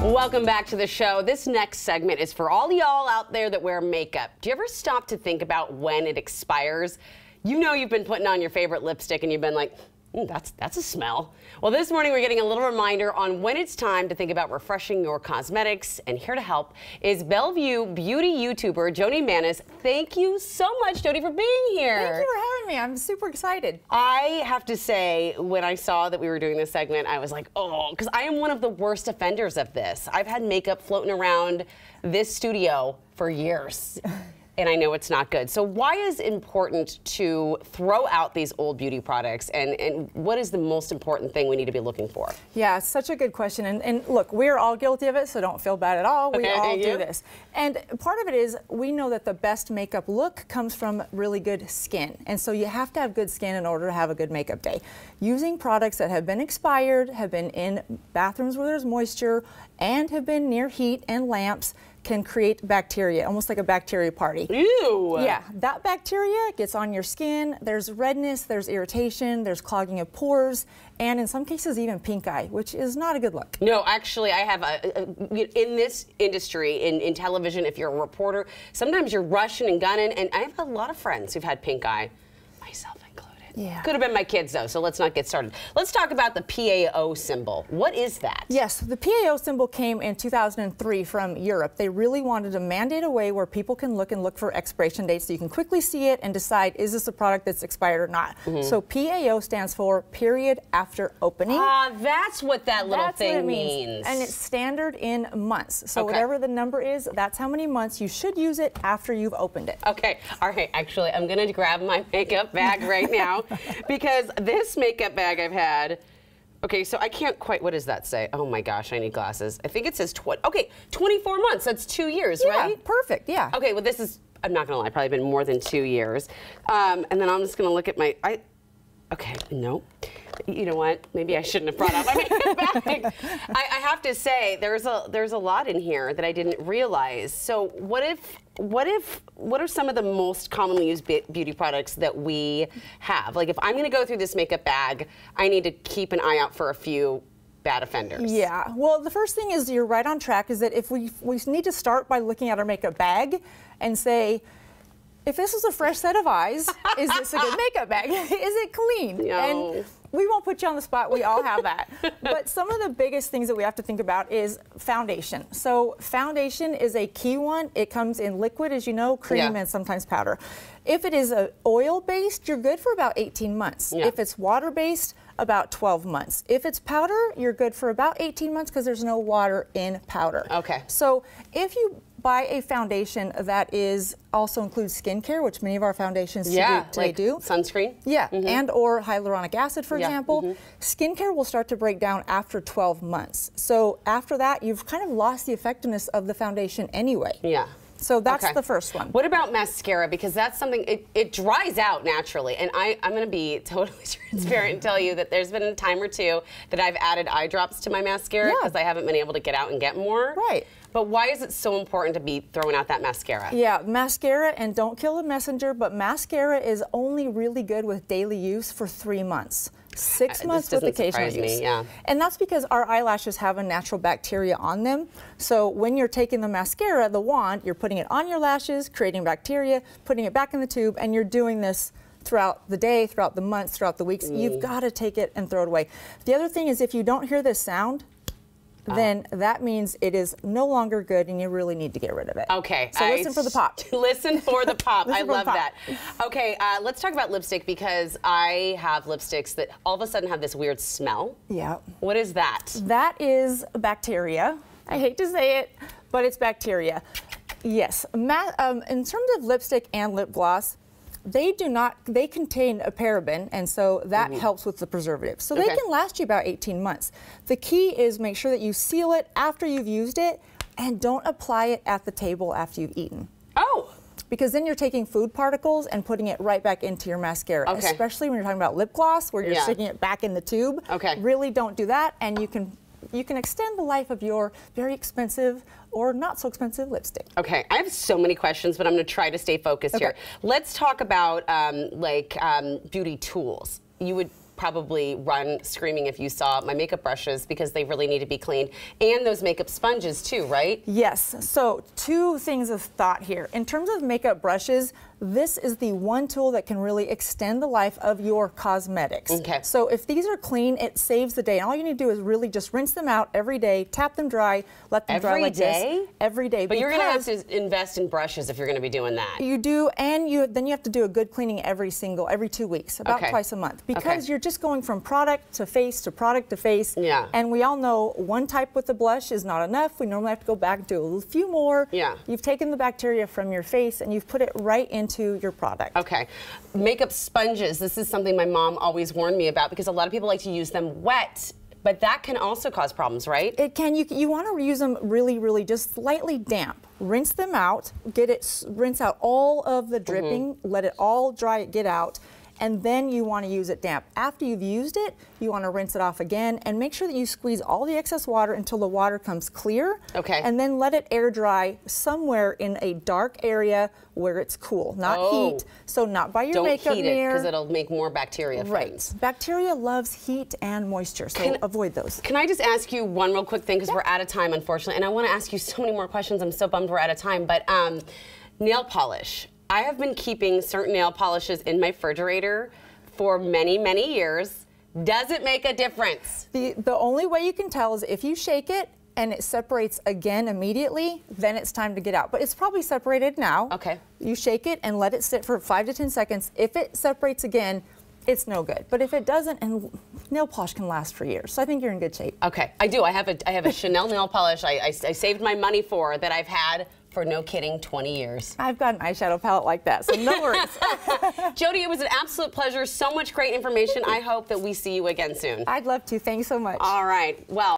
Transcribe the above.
Welcome back to the show. This next segment is for all y'all out there that wear makeup. Do you ever stop to think about when it expires? You know you've been putting on your favorite lipstick and you've been like, that's a smell. Well, this morning we're getting a little reminder on when it's time to think about refreshing your cosmetics. And here to help is Bellevue beauty YouTuber Jodi Mannes. Thank you so much, Jody, for being here. Thank you for having me. I'm super excited. I have to say, when I saw that we were doing this segment, I was like, oh, because I am one of the worst offenders of this. I've had makeup floating around this studio for years. And I know it's not good. So why is it important to throw out these old beauty products, and what is the most important thing we need to be looking for? Yeah, such a good question. And look, we're all guilty of it, so don't feel bad at all. We all do this. And part of it is we know that the best makeup look comes from really good skin. And so you have to have good skin in order to have a good makeup day. Using products that have been expired, have been in bathrooms where there's moisture, and have been near heat and lamps can create bacteria, almost like a bacteria party. Ew! Yeah, that bacteria gets on your skin, there's redness, there's irritation, there's clogging of pores, and in some cases even pink eye, which is not a good look. No, actually I have in this industry, in television, if you're a reporter, sometimes you're rushing and gunning, and I have a lot of friends who've had pink eye, myself included. Yeah. Could have been my kids though, so let's not get started. Let's talk about the PAO symbol. What is that? Yes, the PAO symbol came in 2003 from Europe. They really wanted to mandate a way where people can look for expiration dates so you can quickly see it and decide, is this a product that's expired or not? So PAO stands for period after opening. Ah, that's what that little thing means. And it's standard in months. So whatever the number is, that's how many months you should use it after you've opened it. Okay, all right, actually, I'm gonna grab my makeup bag right now because this makeup bag I've had, okay, so I can't quite, what does that say? Oh my gosh, I need glasses. I think it says, 24 months, that's 2 years, right? Yeah, perfect, yeah. Okay, well this is, I'm not gonna lie, probably been more than 2 years. And then I'm just gonna look at my, okay, no. You know what? Maybe I shouldn't have brought out my makeup bag. I have to say, there's a lot in here that I didn't realize. So what are some of the most commonly used beauty products that we have? Like if I'm going to go through this makeup bag, I need to keep an eye out for a few bad offenders. Yeah. Well, the first thing is you're right on track. Is that if we need to start by looking at our makeup bag and say, if this was a fresh set of eyes, is this a good makeup bag? Is it clean? No. And we won't put you on the spot. We all have that. But some of the biggest things that we have to think about is foundation. So foundation is a key one. It comes in liquid, as you know, cream, and sometimes powder. If it is oil-based, you're good for about 18 months. If it's water-based, about 12 months. If it's powder, you're good for about 18 months because there's no water in powder. Okay. So if you buy a foundation that also includes skincare, which many of our foundations today do. Sunscreen? Yeah, and or hyaluronic acid, for example. Skincare will start to break down after 12 months. So after that, you've kind of lost the effectiveness of the foundation anyway. Yeah. So that's the first one. What about mascara? Because that's something, it dries out naturally. And I'm going to be totally transparent and tell you that there's been a time or two that I've added eye drops to my mascara because I haven't been able to get out and get more. Right. But why is it so important to be throwing out that mascara? Yeah, mascara, and don't kill the messenger, but mascara is only really good with daily use for 3 months. 6 months with occasional use. And that's because our eyelashes have a natural bacteria on them. So when you're taking the mascara, the wand, you're putting it on your lashes, creating bacteria, putting it back in the tube, and you're doing this throughout the day, throughout the months, throughout the weeks. You've got to take it and throw it away. The other thing is if you don't hear this sound, then that means it is no longer good and you really need to get rid of it. Okay. So listen for the pop. Listen for the pop. I love that. Pop. Okay, let's talk about lipstick because I have lipsticks that all of a sudden have this weird smell. Yeah. What is that? That is bacteria. I hate to say it, but it's bacteria. Yes. In terms of lipstick and lip gloss, they contain a paraben, and so that helps with the preservative. So they can last you about 18 months. The key is make sure that you seal it after you've used it and don't apply it at the table after you've eaten. Oh! Because then you're taking food particles and putting it right back into your mascara, especially when you're talking about lip gloss where you're sticking it back in the tube. Really don't do that, and you can extend the life of your very expensive or not so expensive lipstick. Okay, I have so many questions, but I'm going to try to stay focused here. Let's talk about beauty tools. You would probably run screaming if you saw my makeup brushes because they really need to be cleaned. And those makeup sponges too, right? Yes. So 2 things of thought here. In terms of makeup brushes, this is the one tool that can really extend the life of your cosmetics. Okay. So if these are clean, it saves the day. And all you need to do is really just rinse them out every day, tap them dry, let them dry like this. Every day? But you're going to have to invest in brushes if you're going to be doing that. You do, and then you have to do a good cleaning every 2 weeks, about twice a month. Because you're just going from product to face to product to face. Yeah. And we all know one type with the blush is not enough. We normally have to go back and do a few more. Yeah. You've taken the bacteria from your face and you've put it right into your product. Okay. Makeup sponges. This is something my mom always warned me about because a lot of people like to use them wet, but that can also cause problems, right? It can. You want to use them really just slightly damp. Rinse them out, rinse out all of the dripping, let it all dry, get out. And then you want to use it damp. After you've used it, you want to rinse it off again and make sure that you squeeze all the excess water until the water comes clear. Okay. And then let it air dry somewhere in a dark area where it's cool, not heat. So not by your makeup mirror. Don't heat it because it'll make more bacteria friends. Right. Bacteria loves heat and moisture, so avoid those. Can I just ask you one real quick thing because we're out of time, unfortunately, and I want to ask you so many more questions. I'm so bummed we're out of time, but nail polish. I have been keeping certain nail polishes in my refrigerator for many years. Does it make a difference? The only way you can tell is if you shake it and it separates again immediately, then it's time to get out. But it's probably separated now. Okay. You shake it and let it sit for 5 to 10 seconds. If it separates again, it's no good. But if it doesn't, and nail polish can last for years, so I think you're in good shape. Okay, I do. I have a Chanel nail polish I saved my money for that I've had for, no kidding, 20 years. I've got an eyeshadow palette like that, so no worries. Jody, it was an absolute pleasure. So much great information. I hope that we see you again soon. I'd love to. Thanks so much. All right. Well.